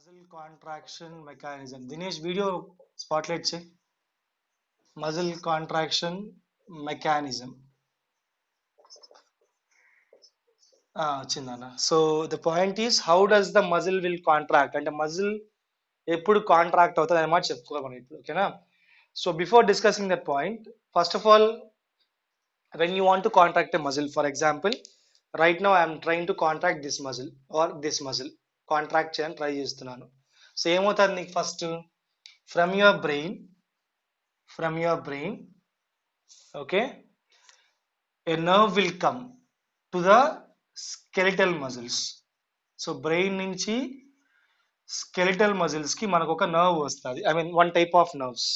Muscle contraction mechanism. Dinesh, video spotlight check. Muscle contraction mechanism. Chindana. So the point is, how does the muscle will contract? And the muscle ఎప్పుడు contract అవుతుంది అనే మాట చెప్పుకోవాలి మనం ఇప్పుడు ఓకేనా so before discussing that point first of all when you want to contract a muscle, for example, right now I am trying to contract this muscle or this muscle, contract చేయని try చేస్తున్నాను. So ఏమవుతుంది నీకు first from your brain okay a nerve will come to the skeletal muscles. So brain నుంచి skeletal muscles కి మనకు ఒక nerve వస్తుంది, I mean one type of nerves.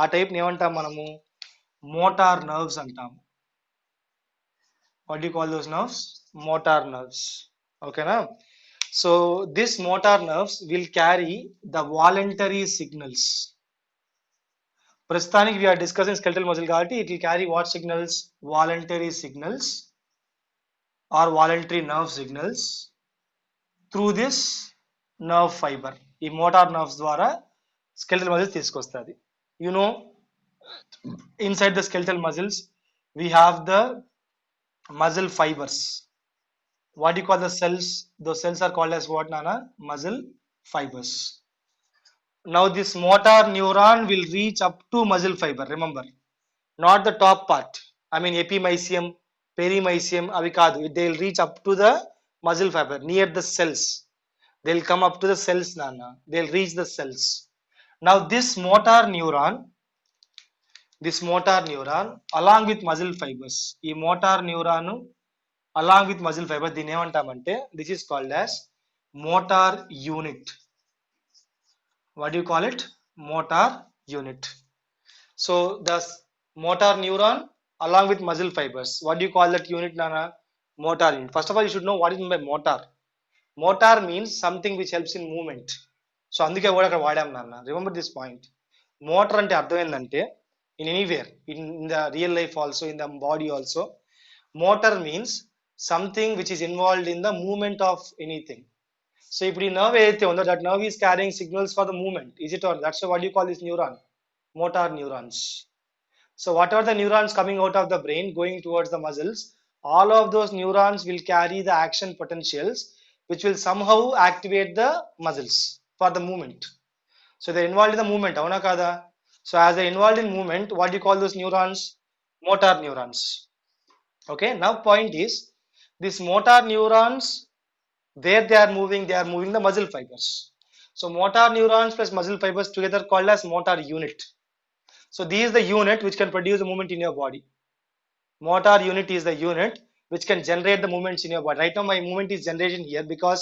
ఆ టైప్ ఏమంటాం మనము మోటార్ నర్వ్స్ అంటాం. what do you call those nerves? Motor nerves. Okay na? So this motor nerves will carry the voluntary signals. Prasthanik we are discussing skeletal muscle కాబట్టి it will carry what signals? Voluntary signals or voluntary nerve signals through this nerve fiber. ఈ motor nerves ద్వారా skeletal muscles తీసుకొస్తుంది. You know, inside the skeletal muscles we have the muscle fibers. What do you call the cells? Those cells are called as what, Nana? Muscle fibers. Now this motor neuron will reach up to muscle fiber. Remember, not the top part. I mean epimysium, perimysium, avikadu. They'll reach up to the muscle fiber near the cells. They'll come up to the cells, Nana. They'll reach the cells. Now this motor neuron along with muscle fibers. ఈ motor neuron along with muscle fiber దీని ఏమంటామంటే this is called as motor unit. What do you call it? Motor unit. So the motor neuron along with muscle fibers, what do you call that unit, Nana? Motor unit. First of all, you should know what is meant by motor. Motor means something which helps in movement. So అందుకే కూడా అక్కడ వాడాం నాన్న. Remember this point. Motor అంటే అర్థం ఏంటంటే in anywhere, in the real life also, in the body also, motor means something which is involved in the movement of anything. So if the nerve ఏదైతే ఉందో that nerve is carrying signals for the movement, is it or that's what you call this neuron? Motor neurons. So whatever the neurons coming out of the brain going towards the muscles, all of those neurons will carry the action potentials which will somehow activate the muscles for the movement. So they're involved in the movement, avuna kada? So as they're involved in movement, what do you call those neurons? Motor neurons. Okay, now point is, these motor neurons, where they are moving the muscle fibers. So motor neurons plus muscle fibers together called as motor unit. So this is the unit which can produce the movement in your body. Motor unit is the unit which can generate the movements in your body. Right now my movement is generated here because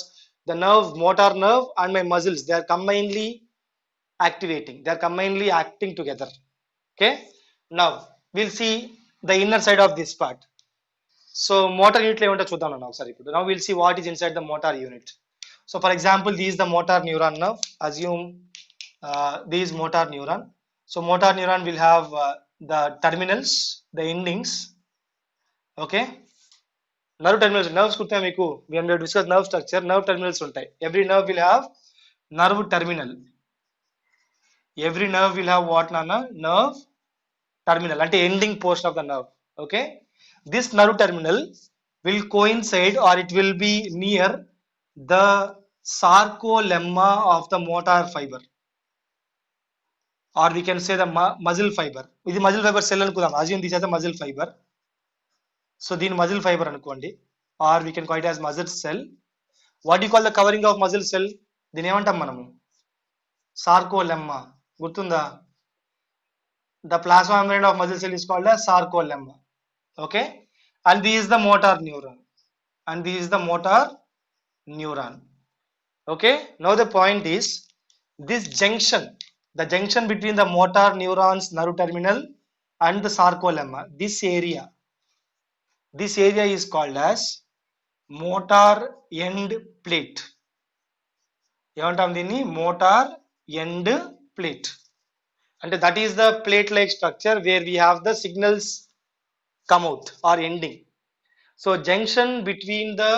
the nerve, motor nerve and my muscles, they are combinedly activating, they are combinedly acting together. Okay, now we'll see the inner side of this part. So motor unit lo ento chuddam now sorry. Now we'll see what is inside the motor unit. So for example, this is the motor neuron. Now assume this is motor neuron. So motor neuron will have the terminals, the endings. Okay, nerve terminals, nerves kurta meeku we have discussed nerve structure. Nerve terminals untai. Every nerve will have nerve terminal. Every nerve will have what, Nana? Nerve terminal, ante ending portion of the nerve. Okay, this nerve terminal will coincide or it will be near the sarcolemma of the motor fiber, or we can say the muscle fiber. This muscle fiber cell anukudam. Assume this as a muscle fiber. So this muscle fiber anukondi, or we can call it as muscle cell. What do you call the covering of muscle cell? Dini emantam manamu? Sarcolemma. Gurtunda? The plasma membrane of muscle cell is called as sarcolemma. Okay, and this is the motor neuron, and this is the motor neuron. Okay, now the point is, this junction, the junction between the motor neurons nerve terminal and the sarcolemma, this area is called as motor end plate. ఏమంటాం దీన్ని? motor end plate. And that is the plate like structure where we have the signals come out or ending. So junction between the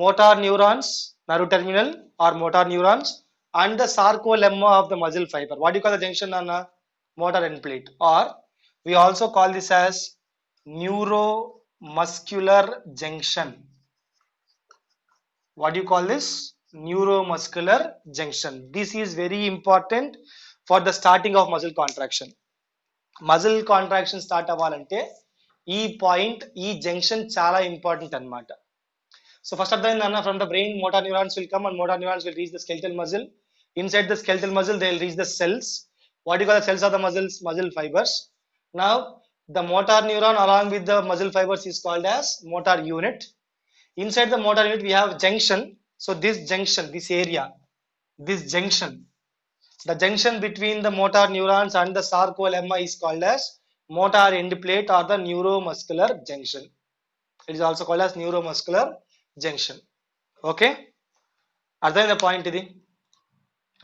motor neurons, nerve terminal or motor neurons and the sarcolemma of the muscle fiber. What do you call the junction, Anna? Motor end plate. Or we also call this as neuromuscular junction. What do you call this? Neuromuscular junction. This is very important for the starting of muscle contraction. Muscle contraction start అవ్వాలంటే ఈ point, ఈ junction చాలా important అన్నమాట. So first of all, from the brain, motor neurons will come and motor neurons will reach the skeletal muscle. Inside the skeletal muscle, they will reach the cells. What do you call the cells of the muscles? Muscle fibers. Now, the motor neuron along with the muscle fibers is called as motor unit. Inside the motor unit, we have junction. So this junction, this area, this junction, the junction between the motor neurons and the sarcolemma is called as motor end plate or the neuromuscular junction. It is also called as neuromuscular junction. Okay, other than the point idi.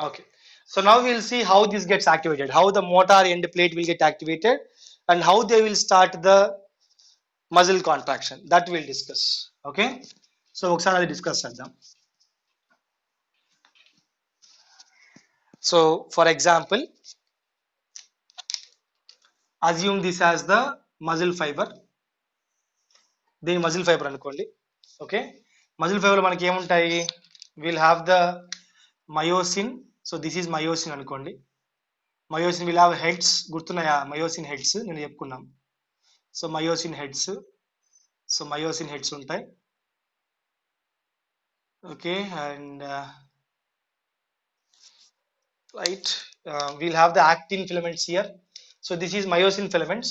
Okay, so now we will see how this gets activated, how the motor end plate will get activated and how they will start the muscle contraction. That we'll discuss. Okay, so ఒకసారి అది discuss చేద్దాం. So for example, assume this as the muscle fiber. దీని muscle fiber అనుకోండి. Okay, muscle fiber మనకి ఏముంటాయి? We'll have the myosin. So this is myosin అనుకోండి. Myosin will have heads. గుర్తున్నాయా? myosin heads నేను చెప్పుకున్నాం. So myosin heads. So myosin heads ఉంటాయి. Okay, and right, we'll have the actin filaments here. So this is myosin filaments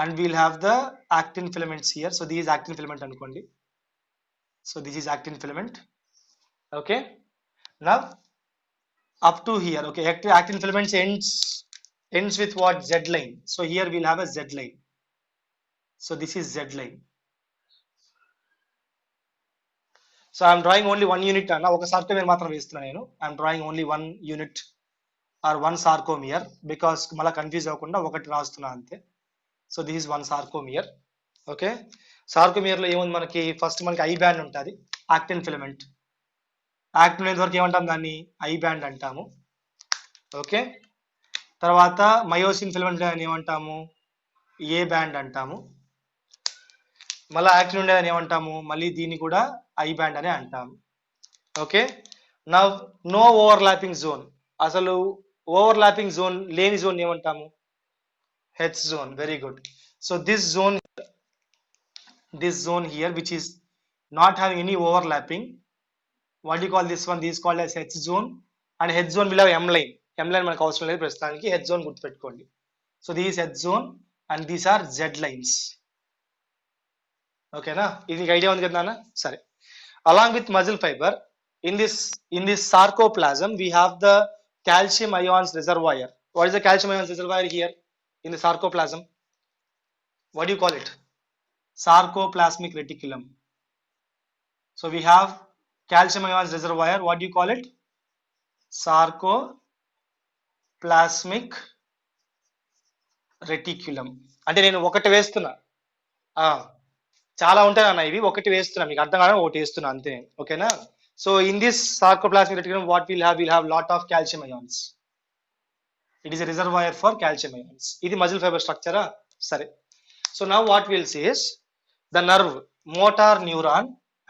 and we'll have the actin filaments here. So this is actin filament అనుకోండి. So this is actin filament. Okay, now up to here. Okay, actin filaments ends with what? Z line. So here we'll have a Z line. So this is Z line. So I'm drawing only one unit. Now oka sarcomere మాత్రం వేస్తున్నా నేను. I'm drawing only one unit or one sarcomere because mala confuse avakunda ఒకటి రాస్తున్నా అంతే. So this is one sarcomere. Okay, sarcomere లో ఏముంది మనకి? First మనకి ఐ బ్యాండ్ ఉంటుంది, యాక్టిన్ ఫిలమెంట్. యాక్టిన్ ఫిలమెంట్ వరకు ఏమంటాం? దాన్ని ఐ బ్యాండ్ అంటాము. ఓకే, తర్వాత మయోసిన్ ఫిలమెంట్ అని ఏమంటాము? ఏ బ్యాండ్ అంటాము. మళ్ళీ యాక్టిన్ ఉండేదని ఏమంటాము? మళ్ళీ దీన్ని కూడా ఐ బ్యాండ్ అని అంటాము. ఓకే, నా నో ఓవర్లాపింగ్ జోన్, అసలు ఓవర్లాపింగ్ జోన్ లేని జోన్ ఏమంటాము? H zone. Very good. So this zone here which is not having any overlapping, what do you call this one? This is called as H zone, and H zone will have M line. M line మనకు అవసరం లేదు ప్రస్తుతానికి, H zone గుర్తుపెట్టుకోండి. So this is H zone and these are Z lines. ఓకేనా? ఇది idea ఉంది కదా నాన్న? సరే. Along with muscle fiber, in this sarcoplasm we have the calcium ions reservoir. What is the calcium ions reservoir here in the sarcoplasm? What do you call it? Sarcoplasmic reticulum. So we have calcium ions reservoir. What do you call it? Sarcoplasmic reticulum. అంటే నేను ఒకటి వేస్తున్నా, చాలా ఉంటాయి అన్న ఇవి, ఒకటి వేస్తున్నా, మీకు అర్థం కాదు, ఒకటి వేస్తున్నా అంతే. ఓకేనా? So in this sarcoplasmic reticulum what we'll have lot of calcium ions. It is a reservoir for calcium ions. ఇది muscle fiber structure. సరే. So now what we'll see is the nerve motor neuron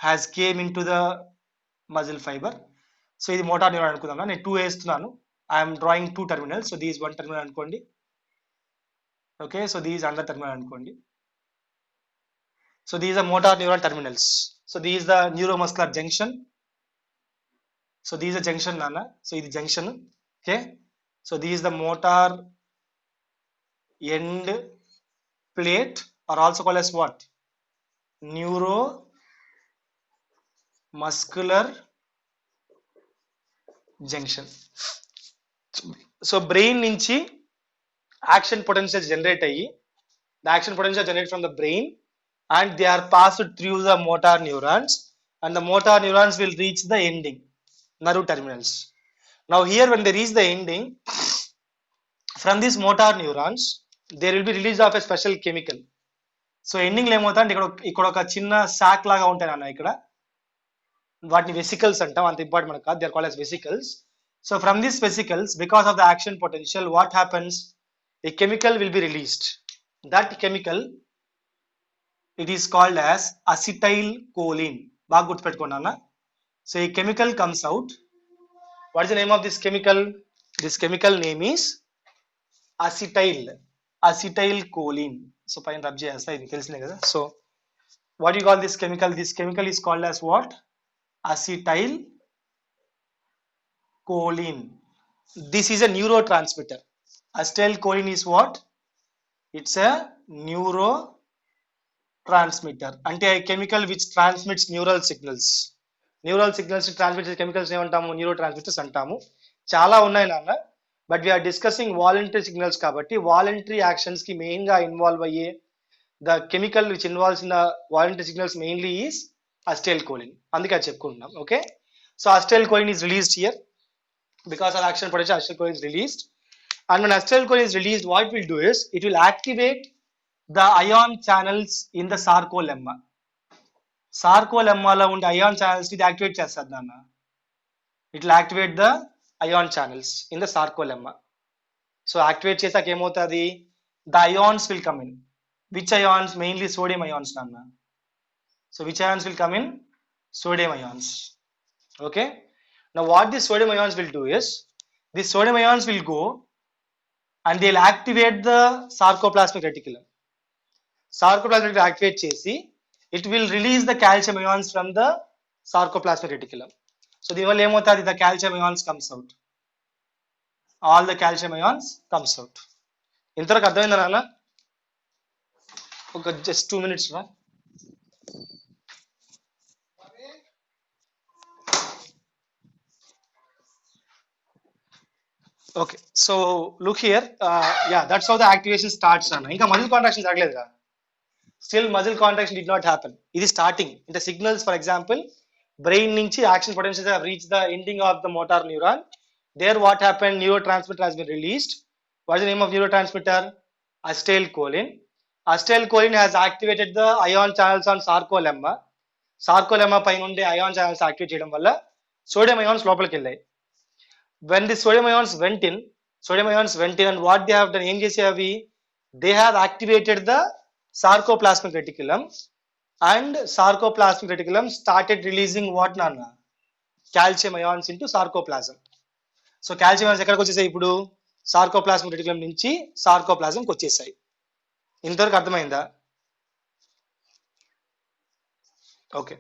has came into the muscle fiber. So ఇది motor neuron అనుకుందాం. నేను 2 వేస్తున్నాను. I am drawing 2 terminals. So this is one terminal అనుకోండి. Okay, so these another terminal అనుకోండి. So these are motor neuron terminals. So this is the neuromuscular junction. So this is a junction nana. So ఇది junction. Okay, so this is the motor end plate, or also called as what? Neuromuscular junction. So brain నుంచి action potentials generate అయ్యి, the action potential generate from the brain and they are passed through the motor neurons and the motor neurons will reach the ending nerve terminals. Now here when they reach the ending, from these motor neurons there will be release of a special chemical. So ending లో ఏమవుతాయంటే ఇక్కడ ఒక చిన్న సాక్ లాగా ఉంటాయి అన్న, ఇక్కడ వాటిని vesicles అంటాం. అంత ఇంపార్టెంట్ మనకు కాదు, they are called as vesicles. So from these vesicles, because of the action potential, what happens? A chemical will be released. That chemical, it is called as acetylcholine. బాగా గుర్తుపెట్టుకోండి అన్న. So a chemical comes out. What is the name of this chemical? This chemical name is acetylcholine. So పైన rub చేస్తా, ఇది తెలిసిందే కదా. So what do you call this chemical? This chemical is called as what? Acetylcholine. This is a neurotransmitter. Acetylcholine is what? It's a neurotransmitter. అంటే a chemical which transmits neural signals. Neural signals transmit చేసే chemicals ఏమంటాము? Neurotransmitters అంటాము. చాలా ఉన్నాయి నాన్న, but we're discussing voluntary signals కాబట్టి voluntary actions కి main గా ఇన్వాల్వ్ అయ్యే the chemical which involves in the voluntary signals mainly is acetylcholine. అందుకే అది చెప్పుకుంటున్నాం. Okay, so acetylcholine is released here because of action potential. Acetylcholine is released, and when acetylcholine is released, what it will do is it will activate the ion channels in the sarcolemma. సార్కోలెమ్మాలో ఉండే ion channels ఇది activate చేస్తుంది నాన్న. It will activate the ion channels in the sarcolemma. So activate చేసాక ఏమవుతుంది? The ions will come in. Which ions? Mainly sodium ions నాన్న. So which ions will come in? sodium ions. Okay, now what these sodium ions will do is these sodium ions will go and they'll activate the sarcoplasmic reticulum. Sarcoplasmic reticulum activate chesi, it will release the calcium ions from the sarcoplasmic reticulum. So the వల్ల ఏమవుతుంది? the calcium ions comes out. All the calcium ions comes out. ఇంతవరకు అర్థమైందా నాన్న? ఒక just 2 minutes రా. Okay, so look here. Yeah, that's how the activation starts. ఇంకా muscle contraction జరగలేదుగా. Still muscle contraction did not happen. It is starting. In the signals, for example, brain నుంచి action potentials have reached the ending of the motor neuron. There what happened? Neurotransmitter has been released. What is the name of neurotransmitter? Acetylcholine. Acetylcholine has activated the ion channels on sarcolemma. Sarcolemma పైన ఉండే ion channels activate చేయడం వల్ల sodium ions లోపలికి వెళ్ళాయి. When the sodium ions went in and what they have done, ఏం చేసేవి? They have activated the sarcoplasmic reticulum, and sarcoplasmic reticulum started releasing what నాన్న? Calcium ions into sarcoplasm. So calcium ions ఎక్కడికి వచ్చేసాయి? ఇప్పుడు sarcoplasmic reticulum నుంచి sarcoplasm కి వచ్చేసాయి. ఇంతవరకు అర్థమైందా? Okay,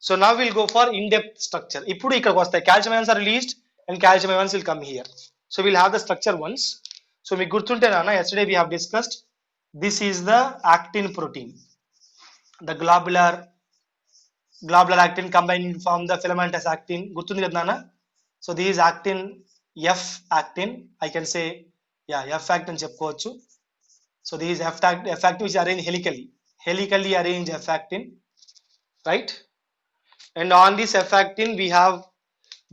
so now we'll go for in-depth structure. ఇప్పుడు ఇక్కడికి వస్తాయి. calcium ions are released and calcium ions will come here. So we'll have the structure once. So మీకు గుర్తుంటే నాన్న, yesterday we have discussed this is the actin protein, the globular actin combined to form the filamentous actin. గుర్తుంది కదా నాన్న? So this is actin, F actin. I can say F actin చెప్పుకోవచ్చు. So this is F actin which is arranged helically arranged F actin, right? And on this F actin we have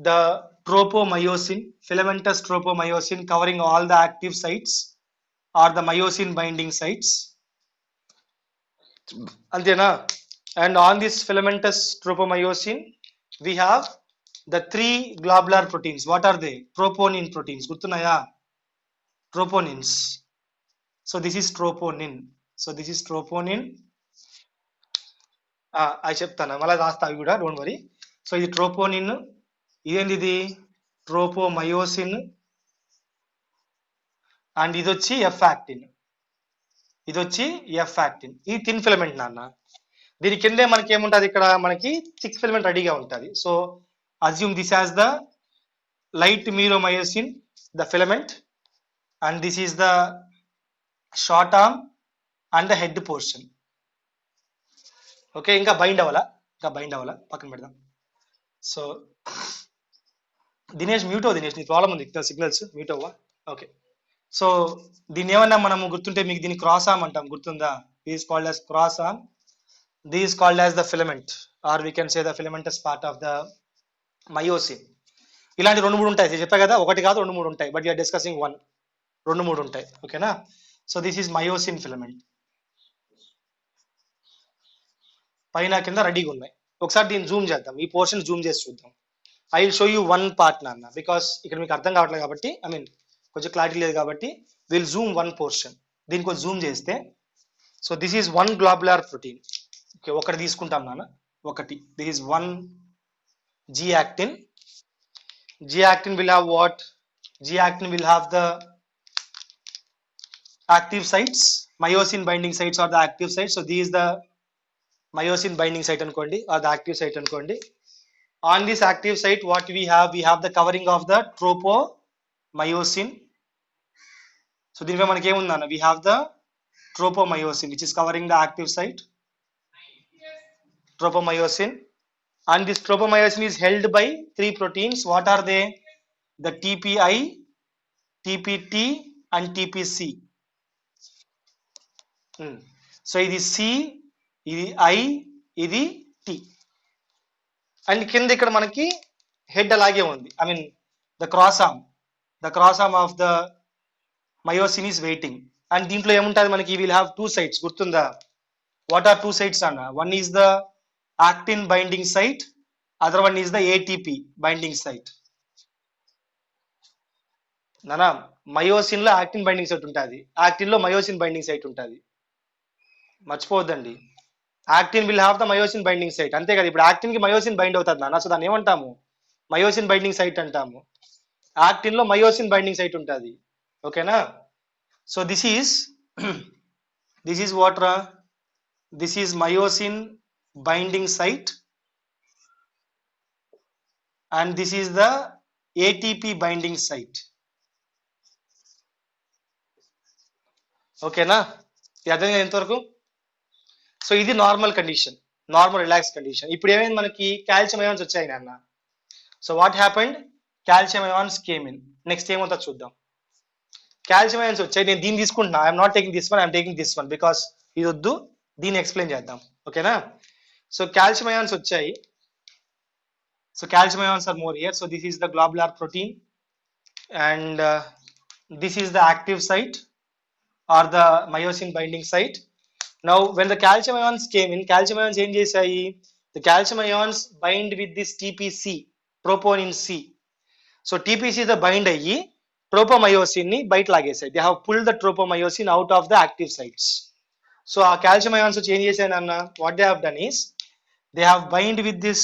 the tropomyosin, filamentous tropomyosin covering all the active sites or the myosin binding sites. Antena? And on this filamentous tropomyosin we have the 3 globular proteins. What are they? Troponin proteins. Gurtunaya? Troponins. So this is troponin. I చెప్తాను మళ్ళీ రాస్తా అవి కూడా, don't worry. So ఇది troponin, ఇదేంటిది? ట్రోపోమయోసిన్, and ఇది వచ్చి F actin. ఇది థిన్ ఫిలమెంట్ నాన్న. దీని కిందే మనకి ఏముంటుంది? ఇక్కడ మనకి థిక్ ఫిలమెంట్ రెడీగా ఉంటుంది. So assume this as the light meromyosin, the filament, and this is the short arm and the head portion. Okay, ఇంకా బైండ్ అవ్వాలా, పక్కన పెడదాం. సో దినేష్ మ్యూట్ అవ్వ, దినేష్ నీ ప్రాబ్లం ఉంది, సిగ్నల్స్ మ్యూట్ అవ్వ. ఓకే, సో దీన్ని ఏమన్నా మనము గుర్తుంటే మీకు దీన్ని క్రాస్ ఆర్మ్ అంటాం, గుర్తుందా? This called as cross arm, this called as the filament, or we can say the filamentous part of the myosin. ఇలాంటి 2-3 ఉంటాయి, చెప్పా కదా, ఒకటి కాదు 2-3 ఉంటాయి, బట్ యూఆర్ డిస్కసింగ్ 1. 2-3 ఉంటాయి, ఓకేనా? So this is myosin filament. పైన కింద రెడీగా ఉన్నాయి. ఒకసారి దీన్ని జూమ్ చేద్దాం, ఈ పోర్షన్ జూమ్ చేసి చూద్దాం. I will show you one part నాన్న, బికాస్ ఇక్కడ మీకు అర్థం కావట్లేదు కాబట్టి, ఐ మీన్ కొంచెం క్లారిటీ లేదు కాబట్టి విల్ జూమ్ వన్ పోర్షన్. దీనికి కొంచెం జూమ్ చేస్తే, so this is one globular protein. Okay, ఒకటి తీసుకుంటాం నాన్న, ఒకటి. This is one G actin. G actin will have what? G actin will have the active sites. Myosin binding sites are the active sites. So these the myosin binding site ankondi, or the active site ankondi. On this active site, what we have? We have the covering of the tropomyosin. So దీనిపై మనకి ఏముందన్న? We have the tropomyosin, which is covering the active site. Tropomyosin. And this tropomyosin is held by three proteins. What are they? The TPI, TPT and TPC. So ఇది C, ఇది I, ఇది T. And కింద ఇక్కడ మనకి head అలాగే ఉంది. I mean the cross arm of the myosin is waiting. And దీంట్లో ఏముంటుంది మనకి? Will have two sites. గుర్తుందా? వాట్ ఆర్ టూ సైట్స్ అన్న? One is the actin binding site, other one is the ATP binding site. నానా myosin లో actin binding site ఉంటుంది, actin లో myosin binding site ఉంటుంది. మర్చిపోవద్దండి, actin will have the myosin binding site, అంతే కదా. ఇప్పుడు యాక్టిన్ కి మయోసిన్ బైండ్ అవుతుంది నాన్న, సో దాన్ని ఏమంటాము? మయోసిన్ బైండింగ్ సైట్ అంటాము. యాక్టిన్ లో మయోసిన్ బైండింగ్ సైట్ ఉంటుంది. ఓకేనా? సో దిస్ ఈస్ వాట్ రా? This is myosin binding site, and this is the ATP binding site. ఓకేనా? ఇది అర్థం ఎంతవరకు? సో ఇది normal condition, normal relax condition. ఇప్పుడు ఏమైంది మనకి? కాల్షియం అయాన్స్ వచ్చాయి నాన్న. So what happened? Calcium ions came in. Next ఏమవుతుందో చూద్దాం. కాల్షియం అయాన్స్ వచ్చాయి, నేను దీన్ని తీసుకుంటున్నా. I'm not taking this one, I'm taking this one, because ఇది వద్దు, దీన్ని ఎక్స్ప్లెయిన్ చేద్దాం. ఓకేనా? సో calcium ions వచ్చాయి. So calcium ions are more here. So this is the globular protein, and this is the active site or the myosin binding site. Now when the calcium ions came in, calcium ions ఏం చేశాయి? The calcium ions bind with this TPC, troponin C. So TPC is the bind అయ్యి tropomyosin ని బయట లాగేసాయి. They have pulled the tropomyosin out of the active sites. So ఆ calcium ions వచ్చి ఏం చేశాయి అన్న? What they have done is they have bind with this.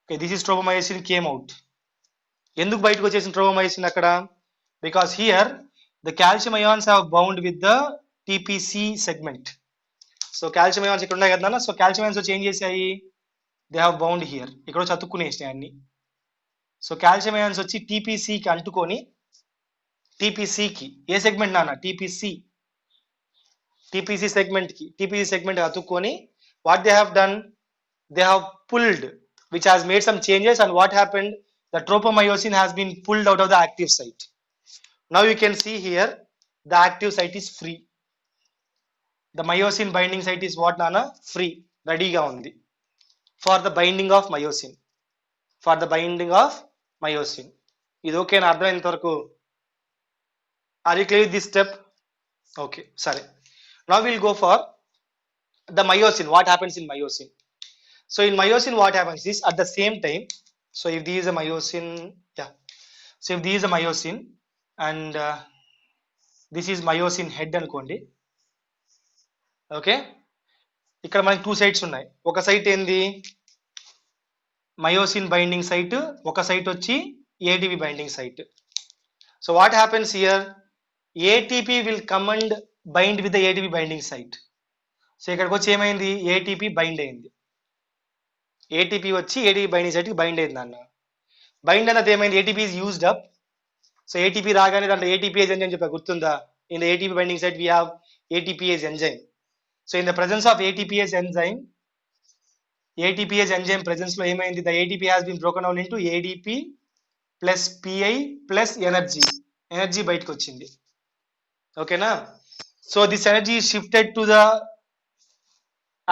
Okay, this is tropomyosin came out. ఎందుకు బయటకు వచ్చేసిన tropomyosin అక్కడ? Because here the calcium ions have bound with the TPC segment. So calcium ions ఇక్కడ ఉన్నాయి కదా. So calcium ions వచ్చి ఏం చేశాయి? They have bound here. ఇక్కడ వచ్చి అతుక్కునేసినాయి అన్ని. సో calcium ions వచ్చి TPC కి అంటుకొని, TPC కి ఏ సెగ్మెంట్ నాన్న? TPC segment కి, TPC segment అతుక్కొని, what they have done? They have pulled, which has made some changes, and what happened? The tropomyosin has been pulled out of the active site. Now you can see here the active site is free. The myosin binding site is what nana? Free, ready ga undi for the binding of myosin. For the binding of myosin. Idu okay na ardham entavaraku? Are you clear with this step? Okay, sorry. Now we'll go for the myosin. What happens in myosin? So in myosin what happens is, at the same time, so if this is a myosin, yeah, so if this is a myosin and this is myosin head అనుకోండి. Okay, ఇక్కడ మనకి two sites ఉన్నాయి. ఒక site ఏంది? Myosin binding site, ఒక site వచ్చి ATP binding site. So what happens here? ATP will come and bind with the ATP binding site. So ఇక్కడికి వచ్చి ఏమైంది? ఏటీపీ బైండ్ అయింది. ఏటీపీ వచ్చి ఏటీపీ బైండింగ్ సైట్కి బైండ్ అయింది అన్న. బైండ్ అన్నది ఏమైంది? ATP is used up. So ATP రాగానే దాంట్లో ఏటీపీఏజ్ ఎంజైమ్ చెప్పా, గుర్తుందా? In the ATP binding site we have ATPase enzyme. So in the presence of ATPase enzyme, ATPase enzyme presence లో ఏమైంది? The ATP has been broken down into ADP plus PI plus energy. Energy బయటకు వచ్చింది. ఓకేనా? So this energy is shifted to the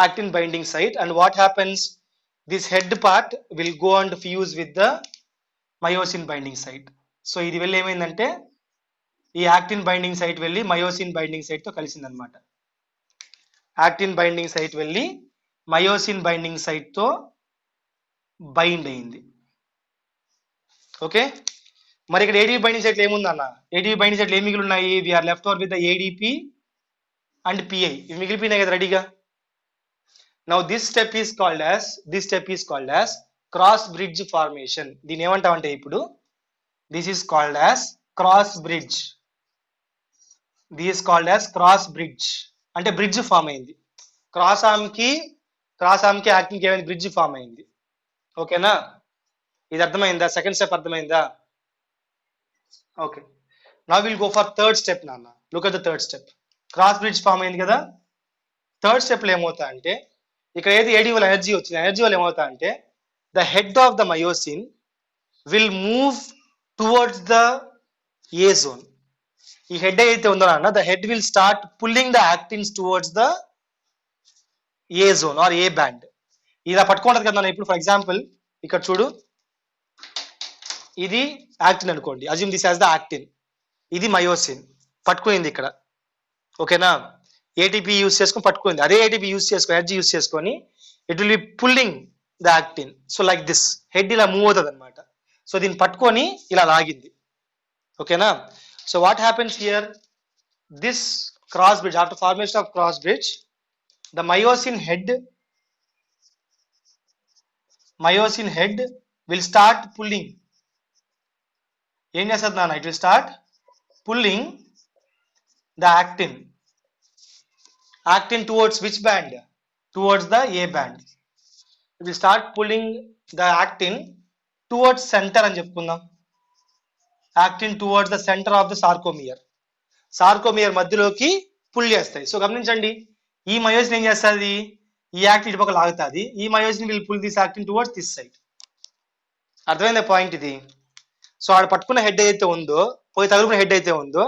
actin binding site, and what happens? This head part will go and fuse with the myosin binding site. So ఇది వెళ్ళి ఏమైందంటే ఈ actin binding site వెళ్ళి myosin binding site తో కలిసింది అనమాట. Actin binding site వెళ్ళి myosin binding site తో బైండ్ అయింది. ఓకే, మరి ఇక్కడ ఏడీపీ బైండింగ్ సైట్లు ఏముందన్న? ఏడీపీ బైండింగ్ సైట్లు ఏం మిగిలి ఉన్నాయి? We are left over with the ADP and PI. ఇవి మిగిలిపోయినాయి కదా రెడీగా. Now this step is called as cross bridge formation. దీని ఏమంటామంటే ఇప్పుడు this is called as cross bridge. This called as cross bridge అంటే బ్రిడ్జ్ ఫామ్ అయింది. క్రాస్ ఆర్మ్ కి యాక్టింగ్ ఏమైంది? బ్రిడ్జ్ ఫామ్ అయింది. ఓకేనా, ఇది అర్థమైందా? సెకండ్ స్టెప్ అర్థమైందా? Okay, now will go for third step నాన్న. Look at the third step. Cross bridge form అయింది కదా. థర్డ్ స్టెప్ లో ఏమవుతా అంటే ఇక్కడ ఏది ఏడీ వల్ల ఎనర్జీ వచ్చింది, ఎనర్జీ వల్ల ఏమవుతా అంటే the head of the myosin will move towards the A zone. ఈ హెడ్ అయితే ఉందో నాన్న, the head will start pulling the actins towards the A zone or A band. ఇలా పట్టుకుంటది కదా ఇప్పుడు. ఫర్ ఎగ్జాంపుల్ ఇక్కడ చూడు, ఇది యాక్టిన్ అనుకోండి, assume this as the actin. ఇది మయోసిన్ పట్టుకునింది ఇక్కడ. ఓకేనా, ఏటీపీ యూస్ చేసుకొని పట్టుకుంది. అదే ఏటీపీ యూస్ చేసుకొని ఎనర్జీ యూస్ చేసుకొని it will be pulling the actin. So like this head ఇలా మూవ్ అవుతుంది అనమాట. సో దీన్ని పట్టుకొని ఇలా లాగింది. ఓకేనా, so what happens here? This cross bridge, after formation of cross bridge, the myosin head will start pulling. ఏం చేస్తుంది నాన్న? It will start pulling the actin towards which band? Towards the A band. It will start pulling the actin towards center అని చెప్పుకుందాం. Actin towards the center of the sarcomere మధ్యలోకి pull చేస్తాయి. So గమనించండి, ఈ myosin ఏం చేస్తుంది? ఈ actin ఇటు పక్క లాగుతుంది. ఈ myosin will pull this actin towards this side. అర్థమైందా పాయింట్ ఇది? సో ఆడ పట్టుకున్న హెడ్ అయితే ఉందో, పోయి తగులుకున్న హెడ్ అయితే ఉందో,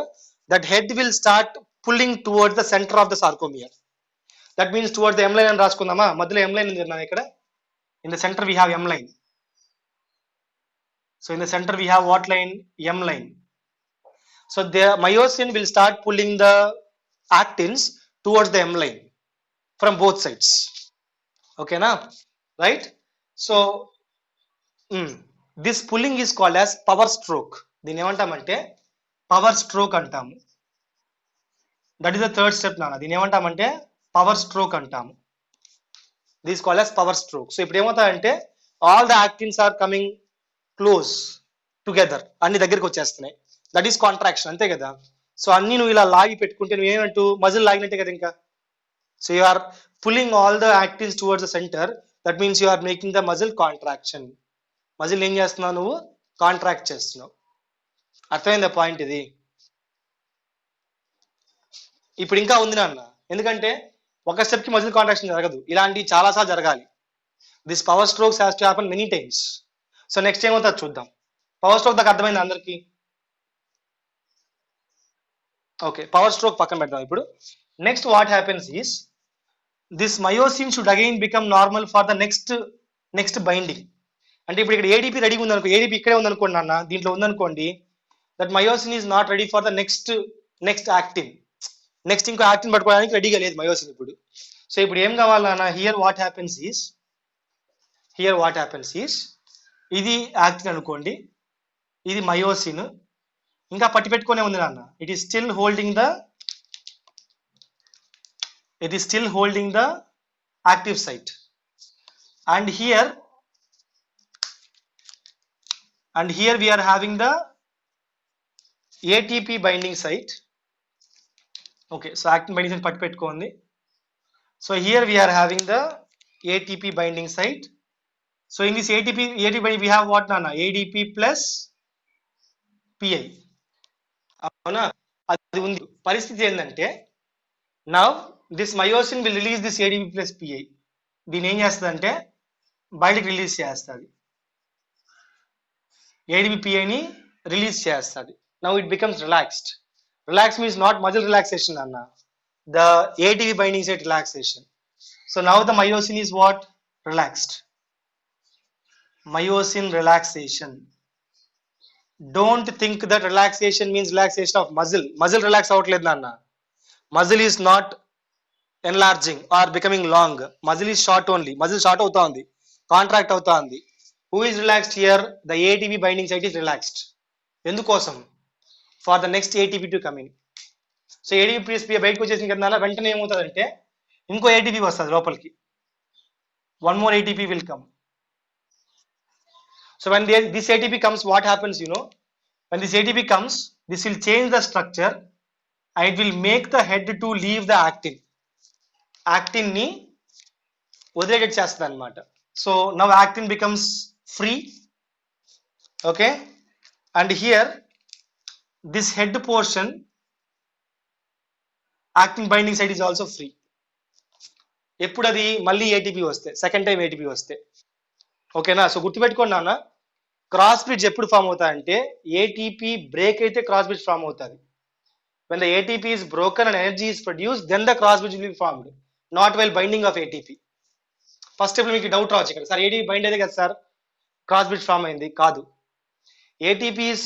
that head will start pulling towards the centre of the sarcomere. That means towards the M line అని రాసుకుందామా? మధ్యలో ఎం లైన్ ఉంది కదా ఇక్కడ. In the centre we have M line. So in the centre we have what line? M line. So the myosin will start pulling the actins towards the M line from both sides. Okay na, right? So this pulling is called as power stroke. దీని ఏమంటామంటే power stroke అంటాము. That is the third step నాన్న. దీని ఏమంటామంటే power stroke అంటాము. This called as power stroke. So ఇప్పుడు ఏమవుతాయంటే all the actins are coming close together, అన్ని దగ్గరికి వచ్చేస్తున్నాయి. దట్ ఈస్ కాంట్రాక్షన్, అంతే కదా. సో అన్ని నువ్వు ఇలా లాగి పెట్టుకుంటే నువ్వేమంటూ మజిల్ లాగినట్టే కదా ఇంకా. So you are pulling all the actins towards the centre. That means you are making the muscle contraction. Muscle ఏం చేస్తున్నావు? నువ్వు కాంట్రాక్ట్ చేస్తున్నావు. అర్థమైందా పాయింట్ ఇది? ఇప్పుడు ఇంకా ఉంది నాన్న, ఎందుకంటే ఒక స్టెప్ కి మజిల్ కాంట్రాక్షన్ జరగదు, ఇలాంటివి చాలాసార్లు జరగాలి. This power strokes has to happen many times. So next ఏమవుతుంది చూద్దాం. పవర్ స్ట్రోక్ దాకా అర్థమైంది అందరికి? ఓకే, పవర్ స్ట్రోక్ పక్కన పెడదాం ఇప్పుడు. Next what happens is this myosin should again become normal for the next binding. అంటే ఇప్పుడు ఇక్కడ ఏడీపీ రెడీ ఉందనుకో, ఏడీపీ ఇక్కడే ఉందనుకోండి అన్న, దీంట్లో ఉందనుకోండి, that myosin is not ready for the next actin. Next ఇంకో యాక్టిన్ పట్టుకోవడానికి రెడీగా లేదు మయోసిన్ ఇప్పుడు. సో ఇప్పుడు ఏం కావాలన్నా, హియర్ వాట్ హ్యాపెన్స్ ఈస్ ఇది యాక్టిన్ అనుకోండి, ఇది మయోసిన్, ఇంకా పట్టి పెట్టుకునే ఉంది నాన్న. It is still holding the active site. And here we are having the ATP binding site. Okay, so actin binding site పట్టి పెట్టుకోండి. So here we are having the ATP binding site. So in this ATP binding we have what nana? ADP plus PI. అవునా? అది ఉంది. పరిస్థితి ఏంటంటే now this myosin will release this ADP plus PI. దీని ఏం చేస్తుందంటే బయటకు రిలీజ్ చేస్తుంది. ADP PI ని రిలీజ్ చేస్తుంది. Now it becomes relaxed. Relaxed means not muscle relaxation anna, the ATP binding site relaxation. So now the myosin is what? Relaxed. Myosin relaxation. Don't think that relaxation means relaxation of muscle. Muscle relax avutleddu nanna. Muscle is not enlarging or becoming long. Muscle is short only. Muscle short avutha undi, contract avutha undi. Who is relaxed here? The ATP binding site is relaxed. ఎందుకోసం? For the next ATP to come in. So ATP plus P బయటకు వచ్చేసింది కదా, వెంటనే ఏమవుతుందంటే ఇంకో ATP వస్తుంది లోపలికి. One more ATP will come. So when this ATP comes, what happens, when this ATP comes, this will change the structure and it will make the head to leave the actin. Actin ni వదిలేటట్టు చేస్తుంది అనమాట. So now actin becomes free. Okay, and here this head portion, actin binding site is also free. ఎప్పుడు అది మళ్ళీ ATP వస్తే, second time ATP వస్తే. ఓకేనా? So గుర్తుపెట్టుకోండి నాన్న, క్రాస్ బ్రిడ్జ్ ఎప్పుడు ఫామ్ అవుతాయంటే ATP బ్రేక్ అయితే క్రాస్ బ్రిడ్జ్ ఫామ్ అవుతుంది. When the ATP is broken and energy is produced, then the cross bridge will be formed, not while binding of ATP. First ఇప్పుడు మీకు doubt రావచ్చు ఇక్కడ, sir ATP bind అయితే కదా sir cross bridge form అయింది. కాదు, ATP is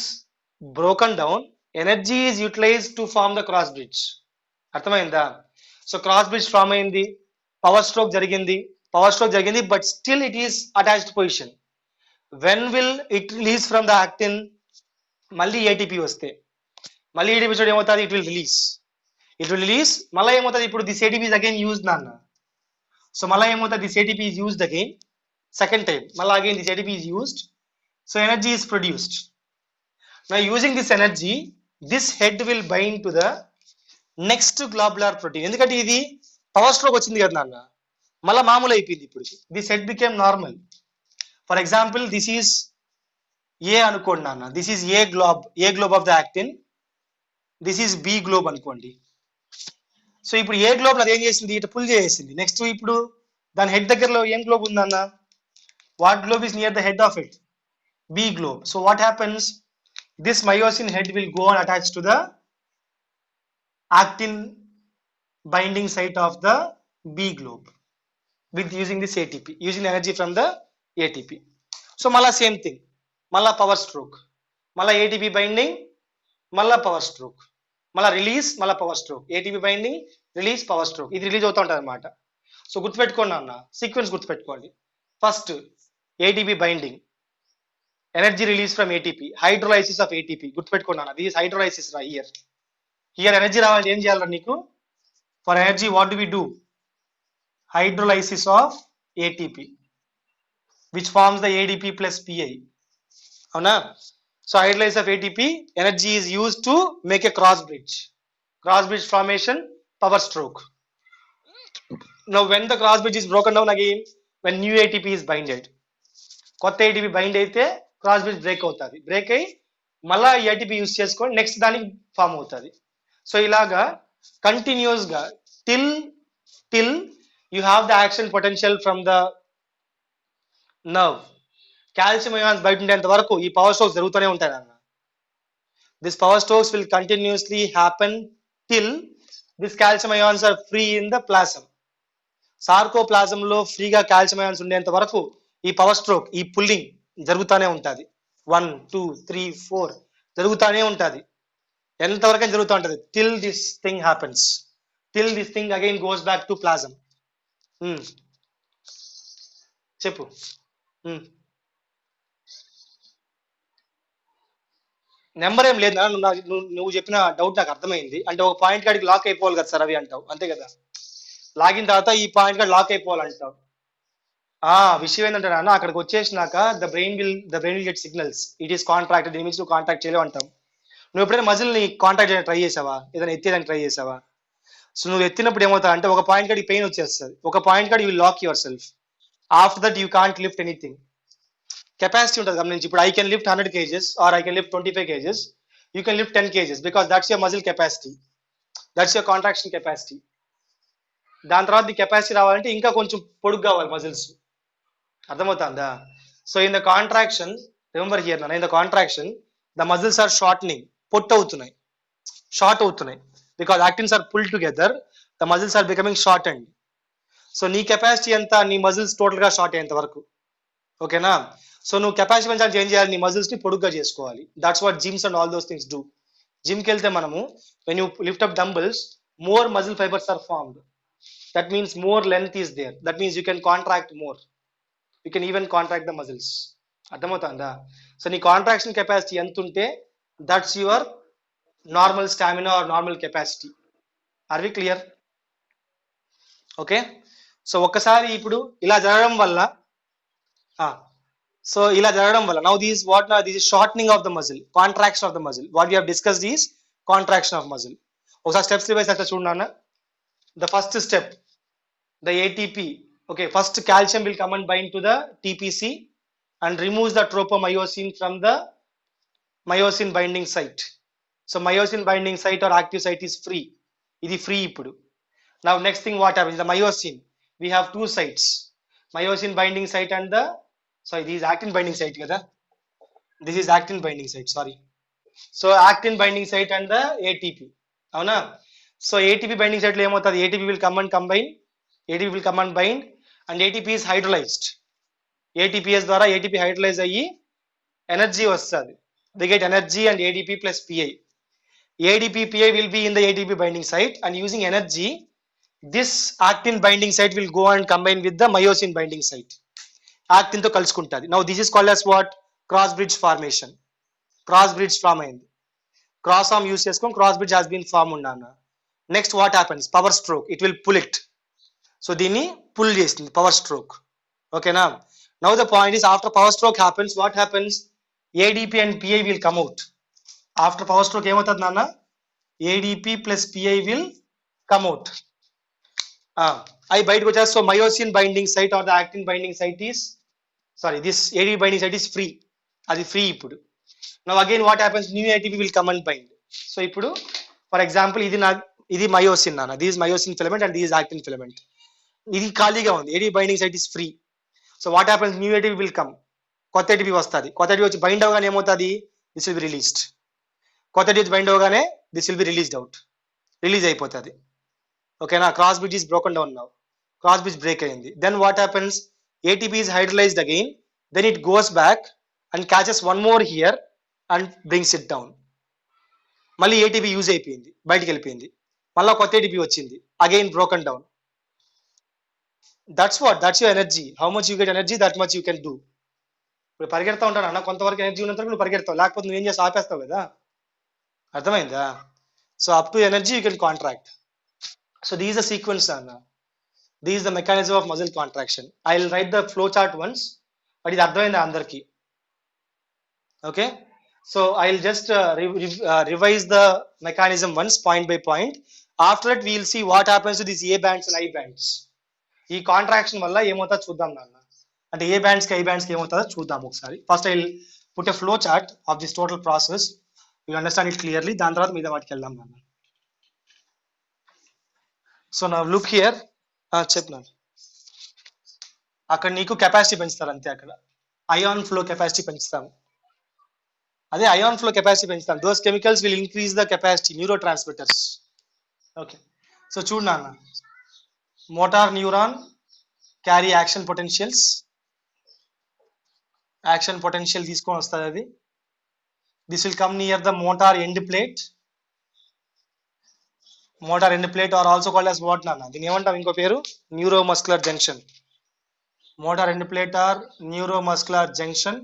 broken down, energy is utilized to form the cross bridge. అర్థమైందా? So cross bridge form అయింది, పవర్ స్ట్రోక్ జరిగింది, but still it is attached position. When will it release from the actin? మళ్ళీ ATP వస్తే, మళ్ళీ ATP చూడ ఏమవుతుంది, it will release. మళ్ళీ ఏమవుతుంది, ఇప్పుడు this ATP is again used నాన్న. సో మళ్ళీ ఏమవుతుంది, this ATP is used again, second time మళ్ళీ again this ATP is used, so energy is produced. Now using this energy, this head will bind to the next globular protein. ఎందుకంటే ఇది power stroke వచ్చింది కదా నాన్న, మళ్ళీ మామూలు అయిపోయింది. ఇప్పుడు this head became normal. For example this is A అనుకోండి నాన్న, this is A globe of the actin, this is B globe అనుకోండి. సో ఇప్పుడు ఏ గ్లోబ్ అది ఏం చేసింది, ఇటు పుల్ చేసింది. నెక్స్ట్ ఇప్పుడు దాని హెడ్ దగ్గరలో ఏం గ్లోబ్ ఉందన్న, what globe is near the head of it? B globe. So what happens, this myosin head will go and attach to the actin binding site of the B globe with using this ATP, using the energy from the ATP. So mala same thing, mala power stroke, mala ATP binding, mala power stroke, mala release, mala power stroke, ATP binding, release, power stroke. ఇది release అవుతా ఉంటుంది అనమాట. So గుర్తుపెట్టుకోండి అన్న, sequence గుర్తుపెట్టుకోండి. First ATP binding, energy release from ATP, hydrolysis of ATP. గుర్తుపెట్టుకోండి అన్న, this hydrolysis రా. హియర్ ఎనర్జీ రావాలంటే ఏం చేయాలరా నీకు? For energy what do we do? Hydrolysis of ATP which forms the ADP plus PI. అవునా? So hydrolysis of ATP, energy is used to make a cross bridge formation, power stroke. Now when the cross bridge is broken down again, when new ATP is binded, కొత్త ATP bind అయితే cross bridge break అవుతుంది. Break అయ్యి మళ్ళీ ఈ ATP use చేసుకొని next దానికి form అవుతుంది. So ఇలాగా కంటిన్యూస్ గా till you have the action potential from the nerve. Calcium ions బయట ఉండేంత వరకు ఈ పవర్ స్ట్రోక్స్ జరుగుతూనే ఉంటాయి అన్న. This power strokes will continuously happen till this calcium ions are free in the plasm. Sarcoplasm లో ఫ్రీగా కాల్షియం అయాన్స్ ఉండేంత వరకు ఈ పవర్ స్ట్రోక్, ఈ పుల్లింగ్ జరుగుతూనే ఉంటుంది. 1 2 3 4 జరుగుతూనే ఉంటుంది. ఎంతవరకు జరుగుతూ ఉంటుంది, till this thing happens, till this thing again goes back to plasm. చెప్పు. నెంబర్ ఏం లేదు, నువ్వు చెప్పిన డౌట్ నాకు అర్థమైంది. అంటే ఒక పాయింట్ కాడికి లాక్ అయిపోవాలి కదా సార్ అవి అంటావు, అంతే కదా? లాగిన తర్వాత ఈ పాయింట్ కాడి లాక్ అయిపోవాలంటావు. విషయం ఏంటంటే నాన్న, అక్కడికి వచ్చేసినాక the brain will get signals, it is contract, దీని నుంచి నువ్వు కాంటాక్ట్ చేయలేవు అంటాం. నువ్వు ఎప్పుడైనా మజిల్ ని కాంటాక్ట్ చేయడానికి ట్రై చేసావా? ఏదైనా ఎత్తేదానికి ట్రై చేసావా? సో నువ్వు ఎత్తినప్పుడు ఏమవుతా అంటే ఒక పాయింట్ కాడికి పెయిన్ వచ్చేస్తుంది, ఒక పాయింట్ కాడి you will lock yourself. After that you can't lift anything. Capacity ఉంటుంది గమనించి. ఇప్పుడు I can lift 100 kgs or I can lift 25 kgs, you can lift 10 kgs because that's your muscle capacity, that's your contraction capacity. దాని తర్వాత నీ capacity రావాలంటే ఇంకా కొంచెం పొడుగు కావాలి మజిల్స్. అర్థమవుతుందా? So in the contraction, remember here నాన్న, in the contraction the muscles are shortening, పొట్టు అవుతున్నాయి, షార్ట్ అవుతున్నాయి. Because actins are pull together, the muscles are becoming short and. So నీ కెపాసిటీ ఎంత, నీ మజిల్స్ టోటల్ గా షార్ట్ అయ్యేంత వరకు. ఓకేనా? సో నువ్వు కెపాసిటీ పెంచాలి, ఏం చేయాలి, నీ మజిల్స్ ని పొడుగ్గా చేసుకోవాలి. That's what gyms and all those things do. జిమ్కి వెళ్తే మనము when you lift up dumbbells, more muscle fibres are formed. That means more length is there. That means you can contract more. You can even contract the muscles. అర్థమవుతుందా? So నీ contraction capacity ఎంత ఉంటే that's your normal stamina or normal capacity. Are we clear? Okay. So ఒక్కసారి ఇప్పుడు ఇలా జరగడం వల్ల so ఇలా జరగడం వల్ల నౌ దిస్ వాట్ నా this shortening of the muscle, contraction of the muscle. What you have discussed is contraction of muscle. ఒకసారి స్టెప్స్ రివైజ్ చేస్తా చూడన్నా. The first step, the ATP. Okay, first calcium will come and bind to the TPC and removes the tropomyosin from the myosin binding site. So myosin binding site or active site is free. Idi free ippudu. Now next thing what happens, the myosin, we have two sites, myosin binding site and the, sorry, this is actin binding site kada, this is actin binding site, sorry. So actin binding site and the ATP avuna. So ATP binding site lo emotadi, ATP will come and combine, ATP will come and bind and ATP is hydrolyzed. ATPase ద్వారా ATP hydrolyze అయ్యి energy వస్తుంది. They get energy and ADP plus PI. ADP PI will be in the ATP binding site and using energy this actin binding site will go and combine with the myosin binding site. Actin తో కలుసుకుంటుంది. Now this is called as what? Cross bridge formation. Cross bridge form అయింది. Cross arm use చేసుకొని cross bridge has been formed ఉన్నాను. Next what happens? Power stroke. It will pull it. So దీన్ని pull చేస్తుంది, power stroke. ఓకేనా? Now the point is after power stroke happens, what happens? ADP and PI will come out. After power stroke ఏమవుతుంది నాన్న? ADP plus PI will come out. అవి బయటకు వచ్చేసి so myosin binding site or the actin binding site is, sorry, this ADP binding site is free. అది free ఇప్పుడు. Now again what happens? New ATP will come and bind. So ఇప్పుడు for example ఇది myosin నాన్న, this myosin filament and this actin filament. ఇది ఖాళీగా ఉంది, AD binding site is free. So what happens? New ATP will come, కొత్త ATP వస్తుంది. కొత్త ATP వచ్చి బైండ్ అవగానే ఏమవుతుంది? This will be released. కొత్త ఏటీపీ వచ్చి బైండ్ అవగానే this will be released out, release అయిపోతుంది. ఓకేనా? Cross bridge is broken down now, cross bridge break అయింది. Then what happens? ATP is hydrolysed again, then it goes back and catches one more here and brings it down. మళ్ళీ ATP use అయిపోయింది, బయటికి వెళ్ళిపోయింది. మళ్ళీ కొత్త ATP వచ్చింది, again broken down. That's what, that's your energy. How much you get energy, that much you can do. ఇప్పుడు పరిగెడతా ఉంటాను అన్న, కొంతవరకు ఎనర్జీ ఉన్నంత నువ్వు పరిగెడతావు, లేకపోతే నువ్వేం చేసి ఆపేస్తావు కదా. అర్థమైందా? So up to energy you can contract. So these the sequence అన్న, these the mechanism of muscle contraction. I will write the flow chart once, but ఇది అర్థమైందా అందరికి? Okay. So I will just revise the mechanism once point by point. After that we will see what happens to this A bands and I bands. ఈ contraction వల్ల ఏమవుతుందో చూద్దాం నాన్న, అంటే A bands కి ఐ బ్యాండ్స్ కి ఏమవుతుందో చూద్దాం ఒకసారి. First I will put a flow chart of this total process, you understand it clearly. దాని తర్వాత మీద వాటికి వెళ్దాం నాన్న. సో నా లుక్ హియర్, చెప్పినాను అక్కడ నీకు కెపాసిటీ పెంచుతారు అంతే, అక్కడ అయాన్ ఫ్లో కెపాసిటీ పెంచుతాము. అదే అయాన్ ఫ్లో కెపాసిటీ పెంచుతాం. Those chemicals will increase the capacity, neuro transmitters. Okay. So చూడు నాన్న, motor neuron carry action potentials, action potential తీసుకొని వస్తుంది అది. This will come near the motor end plate. Motor end plate or also called as what నాన్న? దీని ఏమంటాం ఇంకో పేరు? Neuromuscular junction. Motor end plate or neuromuscular junction.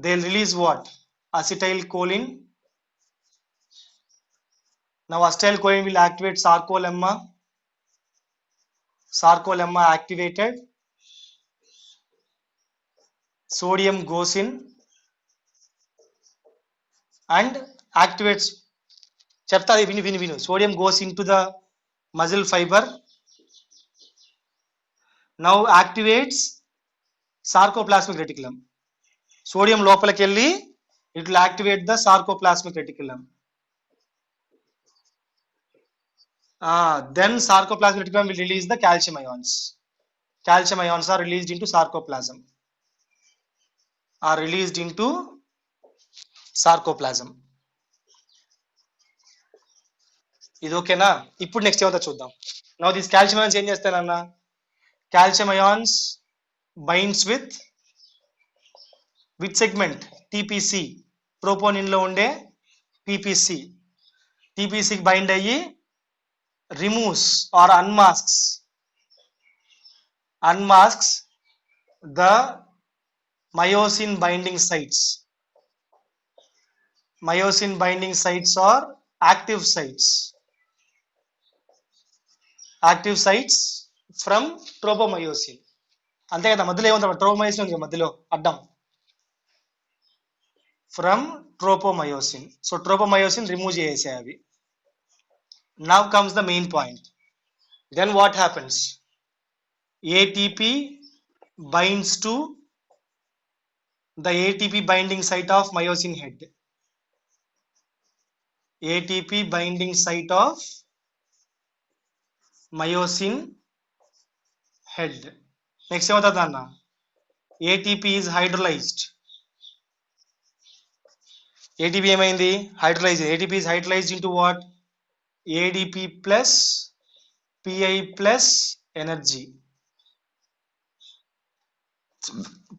They will release what? acetylcholine. Now acetylcholine will activate sarcolemma. Sarcolemma activated. Sodium goes in and activates. చెప్తా విను విను విను. Sodium goes into the muscle fiber. Now activates sarcoplasmic reticulum. Sodium లోపలికి వెళ్ళి it will activate the sarcoplasmic reticulum. Then sarcoplasmic reticulum will release the calcium ions. Calcium ions are released into sarcoplasm. ఇది ఓకేనా? ఇప్పుడు next ఏమవుతా చూద్దాం. Now this calcium ions ఏం చేస్తానన్నా? Calcium ions binds with segment TPC, troponin లో ఉండే PPC. టీపీసీకి bind అయ్యి removes or unmasks the myosin binding sites. Myosin binding sites are active sites. Active sites from tropomyosin. అంతే కదా, మధ్యలో ఏముంది, ట్రోపోమయోసిన్ ఉంది మధ్యలో అడ్డం, from tropomyosin. So tropomyosin remove చేసేసాయి అవి. Now comes the main point. Then what happens? ATP binds to the ATP binding site of myosin head. ATP binding site of myosin head. Next ఏమవుతుంది అన్న? ATP is hydrolyzed. ATP ఏమైంది? Hydrolyzed. ATP is hydrolyzed into what? ADP plus PI plus energy.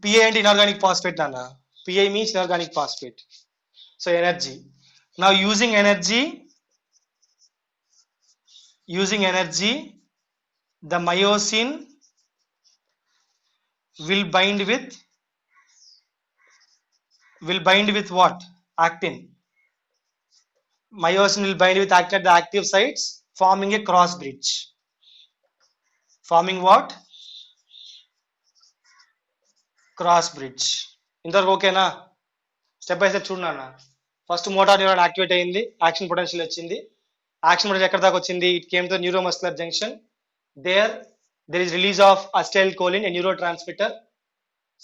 PI అంటే inorganic phosphate అన్న. PI means inorganic phosphate. So energy. Now using energy, the myosin will bind with what? Actin. Myosin will bind with actin at the active sites, forming a cross bridge. Forming what? Cross bridge. ఇంతవరకు ఓకేనా? Step by step చూడన్నా. First motor neuron activate అయింది, action potential వచ్చింది. Action potential ఎక్కడ దాకా వచ్చింది? It came to neuromuscular junction. there is release of acetylcholine, a neurotransmitter.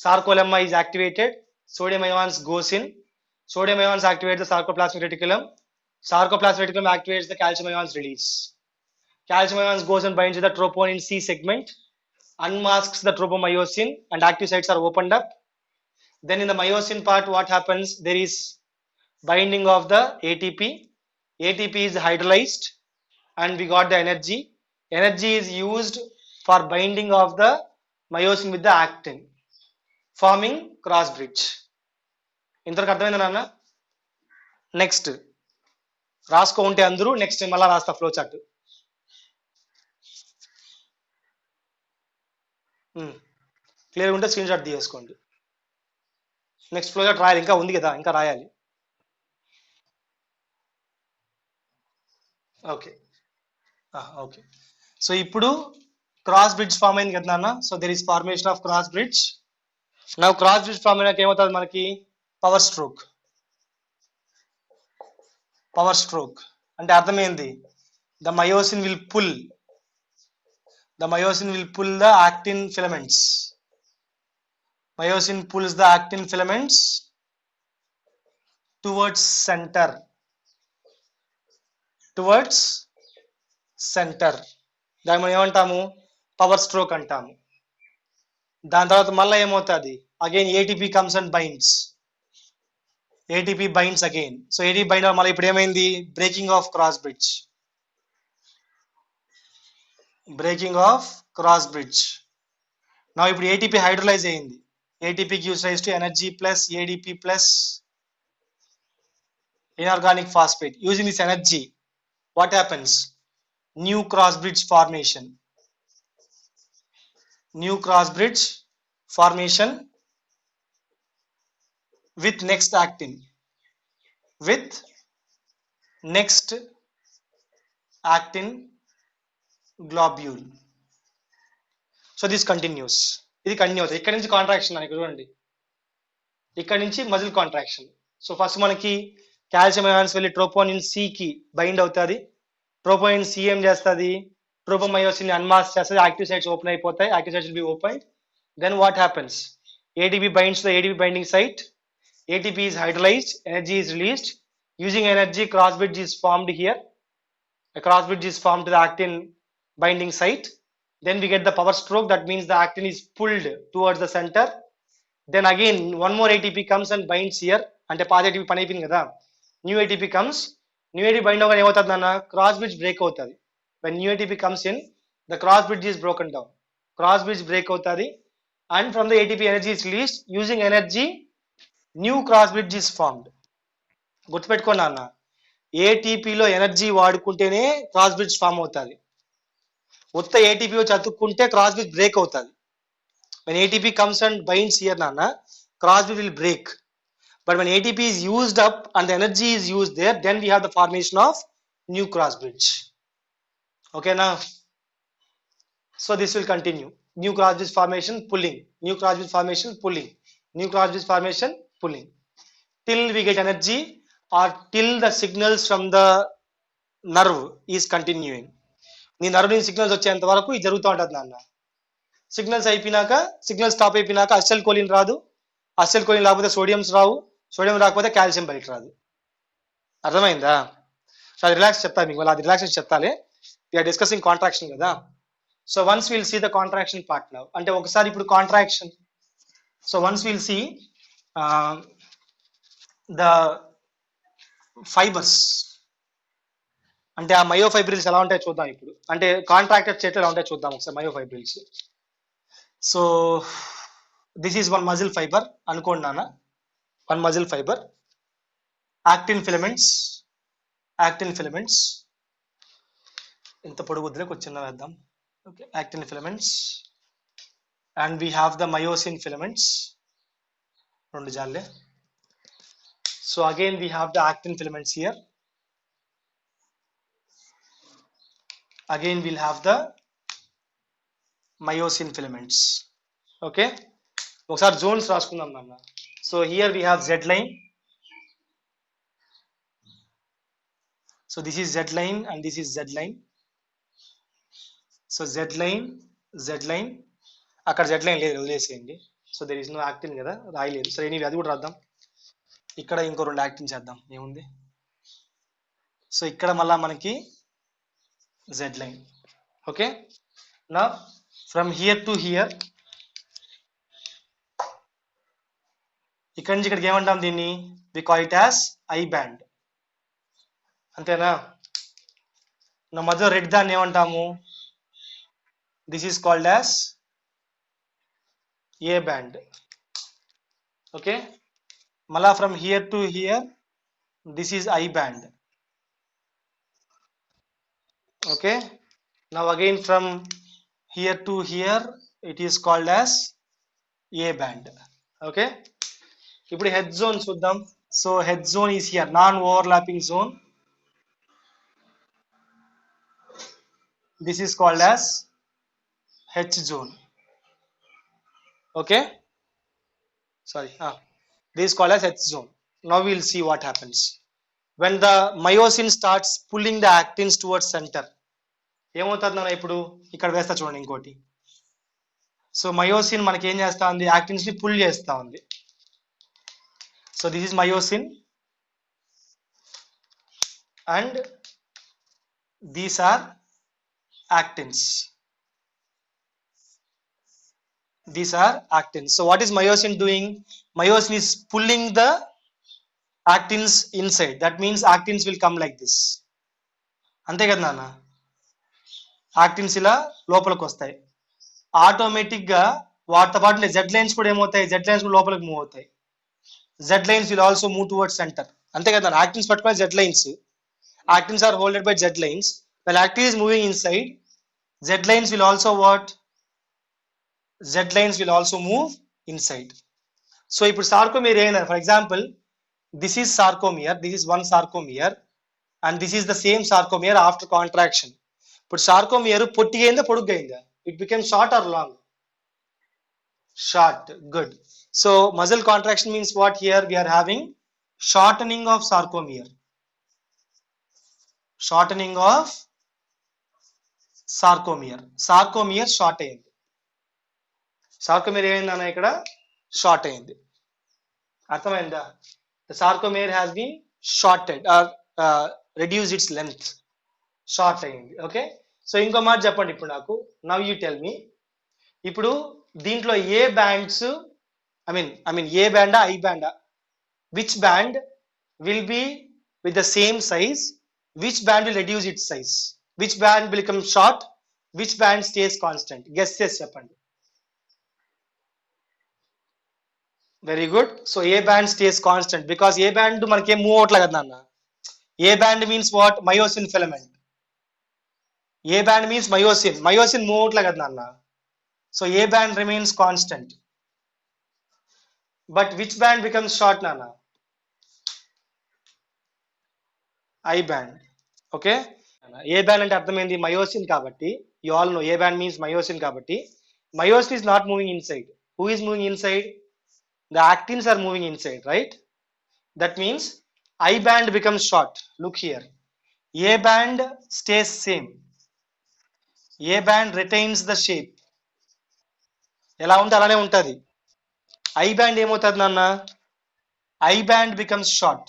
Sarcolemma is activated. Sodium ions goes in. Sodium ions activate the sarcoplasmic reticulum. Sarcoplasmic reticulum activates the calcium ions release. Calcium ions goes and binds with the troponin C segment, unmasks the tropomyosin, and active sites are opened up. Then in the myosin part, what happens? There is binding of the ATP. ATP is hydrolyzed and we got the energy. Energy is used for binding of the myosin with the actin, forming cross bridge. ఇంతవరకు అర్థమైందా నాన్న? Next రాసుకో ఉంటే అందరూ, next మళ్ళా రాస్తా flow chart. Clear ఉంటే screenshot తీసుకోండి. నెక్స్ట్ ఫ్లో చార్ట్ రాయాలి, ఇంకా ఉంది కదా, ఇంకా రాయాలి. Okay okay. సో ఇప్పుడు క్రాస్ బ్రిడ్జ్ ఫామ్ అయింది కదా నాన్న. So there is formation of cross bridge. నా క్రాస్ బ్రిడ్జ్ ఫామ్ అయినాక ఏమవుతుంది మనకి? Power stroke. పవర్ స్ట్రోక్ అంటే అర్థమైంది, the myosin will pull the actin filaments. Myosin pulls the actin filaments towards center. దాన్ని మనం ఏమంటాము? పవర్ స్ట్రోక్ అంటాము. దాని తర్వాత మళ్ళీ ఏమవుతుంది? Again ATP comes and binds. ATP binds again. So ATP bind మళ్ళీ ఇప్పుడు ఏమైంది? Breaking of cross bridge. నా ఇప్పుడు ATP హైడ్రోలైజ్ అయింది. ATP gives rise to energy plus ADP plus inorganic phosphate. Using this energy, what happens? New cross bridge formation. With next actin. Globule. So this continues. ఇది continue అవుతుంది. ఇక్కడ నుంచి contraction అని చూడండి, ఇక్కడ నుంచి మజిల్ కాంట్రాక్షన్. సో ఫస్ట్ మనకి calcium ions వెళ్ళి ట్రోపోనిన్ C కి బైండ్ అవుతుంది. ట్రోపోనిన్ C ఏం చేస్తుంది? ట్రోపోమయోసిన్ అన్మాస్క్ చేస్తుంది. యాక్టివ్ సైట్స్ ఓపెన్ అయిపోతాయి. Active sites will be opened. Then what happens? ATP binds to the ATP binding site. ATP is hydrolyzed. Energy is released. Using energy, cross bridge is formed here. A cross bridge is formed to the actin binding site. Then we get the power stroke. That means the actin is pulled towards the center. Then again one more ATP comes and binds here. అంటే పాత ATP పని అయిపోయింది కదా, new ATP comes. New ATP bind అవ్వగానే ఏమవుతుంది అన్న? Cross bridge break అవుతుంది. when new ATP comes in, the cross bridge is broken down. Cross bridge break అవుతుంది and from the ATP energy is released. Using energy, new cross bridge is formed. గుర్తుపెట్టుకోండి అన్న, ATPలో energy వాడుకుంటేనే cross bridge form అవుతుంది. ఉత్త ATP వచ్చి అతుక్కుంటే cross bridge break అవుతుంది. when ATP comes and binds here నాన్న, cross bridge will break. But when ATP is used up and the energy is used there, then we have the formation of new cross bridge. Okay, now, so this will continue. New cross bridge formation, pulling. New cross bridge formation, pulling. New cross bridge formation, pulling. Till we get energy or till the signals from the nerve is continuing. నీ nerve నుంచి signals వచ్చేంత వరకు ఇది జరుగుతూ ఉంటుంది నాన్న. Signals అయిపోయినాక, signal stop అయిపోయినాక అసెల్ కోలిన్ రాదు. అసెల్ కోలిన్ రాకపోతే సోడియంస్ రావు. సోడియం రాకపోతే కాల్షియం బయట రాదు. అర్థమైందా? సో అది రిలాక్స్ చెప్తా మీకు, అది రిలాక్సేషన్ చెప్తాలే. వీఆర్ డిస్కసింగ్ కాంట్రాక్షన్ కదా. So once will see the contraction part now. అంటే ఒకసారి ఇప్పుడు contraction. So once will see the fibres, అంటే ఆ మయోఫైబ్రిల్స్ ఎలా ఉంటాయో చూద్దాం ఇప్పుడు. అంటే కాంట్రాక్టెడ్ స్టేట్ ఎలా ఉంటాయో చూద్దాం ఒకసారి myofibrils. So this is one muscle fibre అనుకోండి నాన్న. One muscle fibre. Actin filaments, actin filaments ఇంత పొడుగుద్దులే కొంచెం వేద్దాం. Okay, actin filaments. And we have the myosin filaments, రెండు జాలే. So again we have the actin filaments here. Again we'll have the myosin filaments. Okay, ఒకసారి zones రాసుకుందాం నాన్న. So here we have Z line. So this is Z line and this is Z line. So Z line, Z line. అక్కడ Z line లేదు, వదిలేసేయండి. So there is no actin కదా, రాయలేదు. సరే anyway అది కూడా రాద్దాం. ఇక్కడ ఇంకో రెండు యాక్టిన్ చేద్దాం, ఏముంది. సో ఇక్కడ మళ్ళా మనకి Z line. Okay, now from here to here, ఇక్కడ నుంచి ఇక్కడికి ఏమంటాం దీన్ని, we call it as I band. అంతేనా? నా మధ్య రెడ్ దాన్ని ఏమంటాము, this is called as A band. Okay, మళ్ళా from here to here, this is I band. Okay, now again from here to here it is called as A band. Okay, ఇప్పుడు head zone చూద్దాం. So head zone is here, non overlapping zone. This is called as H zone. Okay, sorry, this is called as H zone. Now we will see what happens when the myosin starts pulling the actins towards center. ఏమవుతుంది నాన్న, ఇప్పుడు ఇక్కడ వేస్తా చూడండి ఇంకోటి. So myosin మనకి ఏం చేస్తా ఉంది, యాక్టిన్స్ ని పుల్ చేస్తా ఉంది. So this is myosin and these are actins. These are actins. So what is myosin doing? Myosin is pulling the actins inside. That means actins will come like this. అంతే కదా నాన్న, యాక్టిన్స్ ఇలా లోపలికి వస్తాయి. ఆటోమేటిక్ గా వాటితో పాటు జెడ్ లైన్స్ కూడా ఏమవుతాయి, జెడ్ లైన్స్ కూడా లోపలికి మూవ్ అవుతాయి. Z lines will also move towards centre. అంతే కదా నాన్న, యాక్టిన్స్ పట్టుకునే Z lines. Actins are holded by Z lines. When actin is moving inside, Z lines will also what? Z lines will also move inside. So ఇప్పుడు sarcomere ఏనా, for example, this is sarcomere, this is one sarcomere and this is the same sarcomere after contraction. ఇప్పుడు sarcomere పొట్టిగా అయిందా పొడుగ్గా అయిందా, it became short or long? Short. Good. So muscle contraction means what? Here we are having shortening of sarcomere. Shortening of sarcomere. Sarcomere short అయింది. sarcomere ఏమైందన్న ఇక్కడ short అయింది. అర్థమైందా? The sarcomere has been shorted or reduced its length. Short అయింది. Okay, so ఇంకో మాట చెప్పండి ఇప్పుడు నాకు. నవ్ యూ టెల్ మీ, ఇప్పుడు దీంట్లో A bands, I mean A బ్యాండా ఐ బ్యాండా, which band will be with the same size, which band will reduce its size, which band will become short, which band stays constant? Guess yes చెప్పండి. Very good. So A band stays constant because A band మనకి move అవట్లే కదా నాన్న. A band means what? Myosin filament. A band means myosin. Myosin move అవట్లే కదా నాన్న. So A band remains constant. But which band becomes short, Nana? I band. Okay. A band అంటే అర్థమైంది myosin కాబట్టి you all know A band means myosin కాబట్టి myosin is not moving inside. Who is moving inside? The actins are moving inside, right? That means I band becomes short. Look here. A band stays same. A band retains the shape. ఎలా ఉంటే అలానే ఉంటుంది. I band ఏమవుతుంది నాన్న? I band becomes short.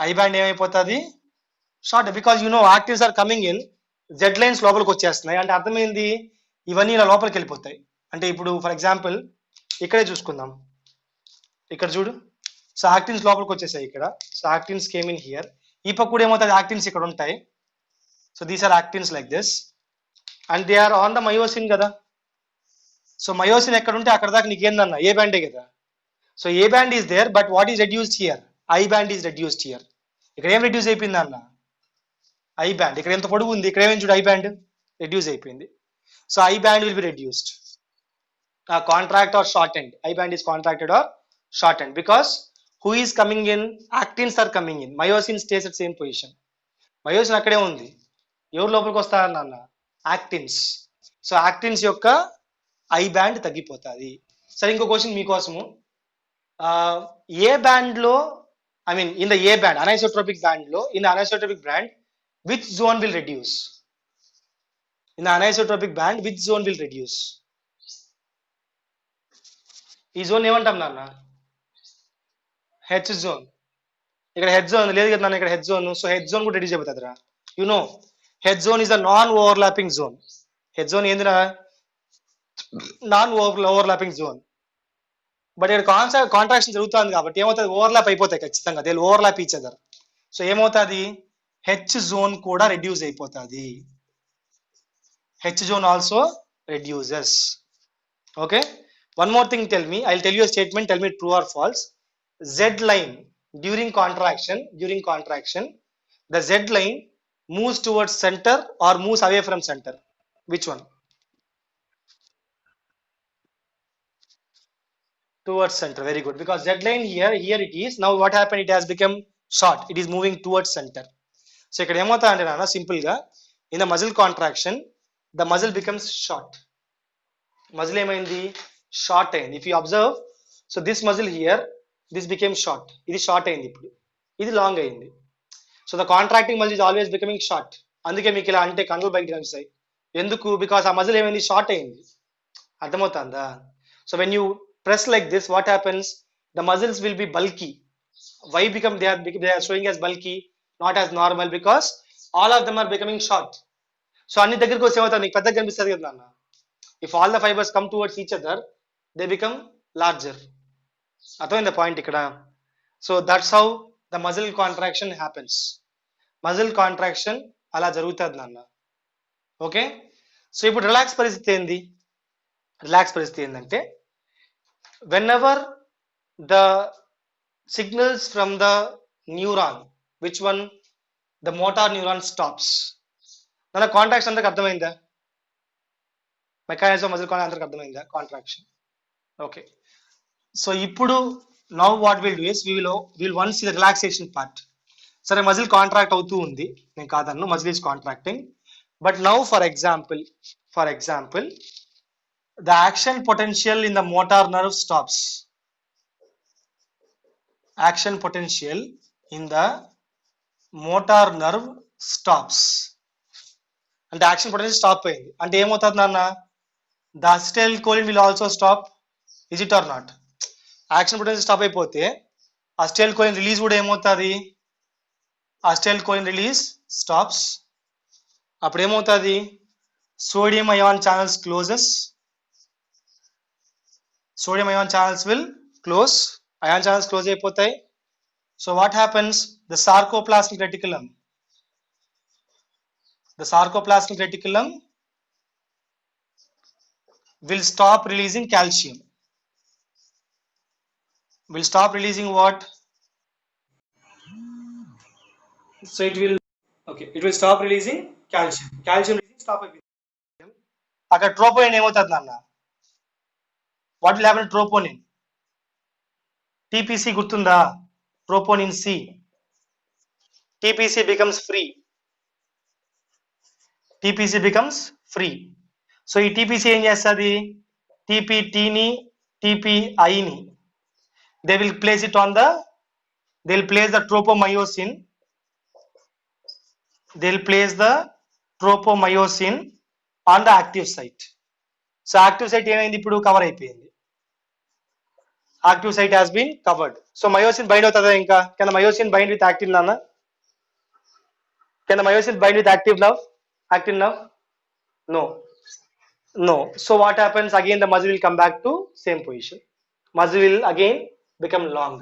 I band ఏమైపోతుంది? Short because you know actives are coming in Z lines లోపలికి వచ్చేస్తున్నాయి అంటే అర్థమైంది ఇవన్నీ ఇలా లోపలికి వెళ్ళిపోతాయి. అంటే ఇప్పుడు ఫర్ ఎగ్జాంపుల్ ఇక్కడే చూసుకుందాం. ఇక్కడ చూడు. సో యాక్టిన్స్ లోపలికి వచ్చేసాయి ఇక్కడ. So actins came in here. ఈ పక్క కూడా ఏమవుతుంది యాక్టిన్స్ ఇక్కడ ఉంటాయి. So these are actins like this and they are on the myosin కదా. సో మయోసిన్ ఎక్కడ ఉంటే అక్కడ దాకా నీకు ఏందన్నా ఏ బ్యాండే కదా. So A band is there but what is reduced here? I band is reduced here. ఇక్కడ ఏం రెడ్యూస్ అయిపోయింది అన్న? I band. ఇక్కడ ఎంత పొడుగు ఉంది, ఇక్కడ ఏమైంది చూడు, ఐ బ్యాండ్ రెడ్యూస్ అయిపోయింది. So I band will be reduced. Contract or shortened. I band is contracted or shortened because who is coming in? Actins are coming in. Myosin stays at same position. Myosin అక్కడే ఉంది. ఎవరు లోపలికి వస్తారన్న అన్న? యాక్టిన్స్. So యాక్టిన్స్ యొక్క I band తగ్గిపోతుంది. సరే ఇంకో question మీకోసము. ఏ బ్యాండ్ లో I mean in the A band anisotropic band లో in anisotropic band which zone will reduce? In the anisotropic band which zone will reduce? ఈ జోన్ ఏమంటాం నాన్న? H zone. ఇక్కడ హెడ్ జోన్ లేదు కదా నాన్న, ఇక్కడ head zone. So head zone కూడా రెడ్యూస్ అయిపోతుందిరా. You know head zone is the non overlapping zone. Head zone ఏందిరా? Non overlapping zone. బట్ ఇక్కడ కాంట్రాక్షన్ జరుగుతుంది కాబట్టి ఏమవుతుంది? ఓవర్లాప్ అయిపోతాయి ఖచ్చితంగా. They will overlap each other. So ఏమవుతుంది? హెచ్ జోన్ కూడా రెడ్యూస్ అయిపోతుంది. H zone also reduces. Okay. One more thing tell me. I will tell you a statement, tell me true or false. Z line during contraction the Z line moves towards center or moves away from center? Which one? Towards center. Very good. Because Z line here it is. Now what happened? It has become short. It is moving towards center. So ఇక్కడ ఏమవుతా అంటే నాన్న simple గా in the muscle contraction the muscle becomes short. Muscle ఏమైంది? Short అయింది. If you observe, so this muscle here this became short. ఇది short అయింది, ఇప్పుడు ఇది లాంగ్ అయింది. So the contracting muscle is always becoming short. అందుకే మీకు ఇలా అంటే కండలు బయట కనిపిస్తాయి. ఎందుకు? బికాస్ ఆ మజిల్ ఏమైంది? షార్ట్ అయింది. అర్థమవుతుందా? So when you press like this what happens? The muscles will be bulky. Why become they are showing as bulky, not as normal, because all of them are becoming short. So అన్ని దగ్గరికి వచ్చే ఏమవుతుంది? నీకు పెద్దగా కనిపిస్తుంది కదా నాన్న. If all the fibers come towards each other, they become larger. అర్థమైంది పాయింట్ ఇక్కడ? So that's how the muscle contraction happens. Muscle contraction అలా జరుగుతుంది నాన్న. ఓకే. సో ఇప్పుడు రిలాక్స్ పరిస్థితి ఏంది? రిలాక్స్ పరిస్థితి ఏంటంటే whenever the signals from the neuron, which one? The motor neuron stops. మన కాంట్రాక్షన్ అందరికి అర్థమైందా? మెకానిజం మజిల్ అందరికి అర్థమైందా? కాంట్రాక్షన్. ఓకే. సో ఇప్పుడు now what will do is will once the relaxation part. సరే మజిల్ కాంట్రాక్ట్ అవుతూ ఉంది, నేను కాదన్ను, muscle is contracting. But now for example the action potential in the motor nerve stops. Action potential in the motor nerve stops. అంటే action potential stop అయింది అంటే ఏమవుతుంది నాన్న? The acetylcholine will also stop. Is it or not? Action potential stop అయిపోతే acetylcholine release కూడా ఏమవుతుంది? Acetylcholine release stops. అప్పుడు ఏమవుతుంది? Sodium ion channels closes. Sodium ion channels will close. Ion channels close అయిపోతాయి. So what happens? The sarcoplasmic reticulum will stop releasing calcium. Will stop releasing what? So it will stop releasing calcium. Calcium releasing stop అయిపోయింది. అక్కడ troponin ఏమవుతుంది నాన్న? What will happen to troponin? TPC గుర్తుందా? Troponin C. TPC becomes free. TPC becomes free. So ఈ TPC ఏం చేస్తుంది? TPTని TPIని they will place it on the they'll place the tropomyosin on the active site. So active site ఏమైంది? ఇప్పుడు cover అయిపోయింది. Active site has been covered. So myosin bind అవుతుందా? ఇంకా can the myosin bind with active నాన్న? Can the myosin bind with active nerve? No. So what happens? Again the muscle will come back to same position. Muscle will again become long.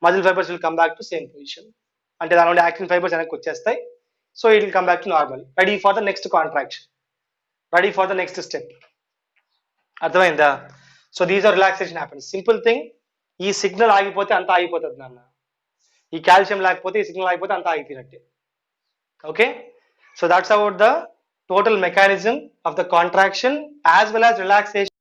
Muscle fibers will come back to same position. అంటే దాని నుండి actin fibres వెనక్కి వచ్చేస్తాయి. So it will come back to normal. Ready for the next contraction, ready for the next step. అర్థమైందా? So these are relaxation happens. Simple thing. ఈ signal ఆగిపోతే అంతా ఆగిపోతుంది నాన్న. ఈ కాల్షియం లేకపోతే, ఈ సిగ్నల్ ఆగిపోతే అంతా ఆగిపోయినట్టే. Okay, so that's about the total mechanism of the contraction as well as relaxation.